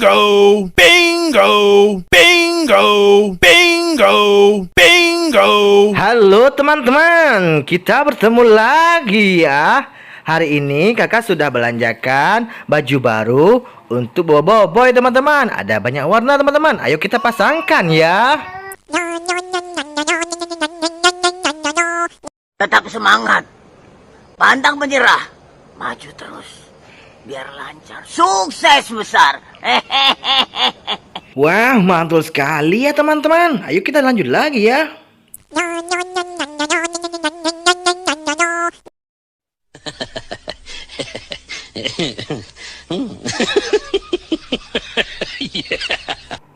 Bingo! Bingo! Bingo! Bingo! Bingo! Halo teman-teman, kita bertemu lagi ya. Hari ini kakak sudah belanjakan baju baru untuk boboiboy teman-teman. Ada banyak warna teman-teman, ayo kita pasangkan ya. Tetap semangat, pantang menyerah, maju terus, biar lancar, sukses besar. Wah, mantul sekali ya teman-teman. Ayo kita lanjut lagi ya.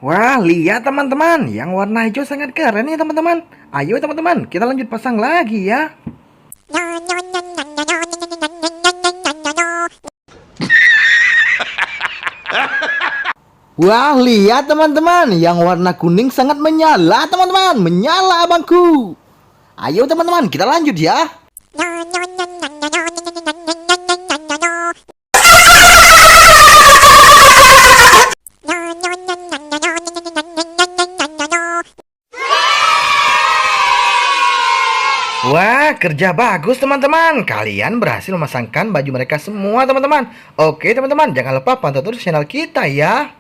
Wah, lihat teman-teman, yang warna hijau sangat keren nih teman-teman. Ayo teman-teman, kita lanjut pasang lagi ya. Wah, lihat teman-teman, yang warna kuning sangat menyala teman-teman, menyala abangku. Ayo teman-teman, kita lanjut ya. Wah, kerja bagus teman-teman. Kalian berhasil memasangkan baju mereka semua teman-teman. Oke teman-teman, jangan lupa pantau terus channel kita ya.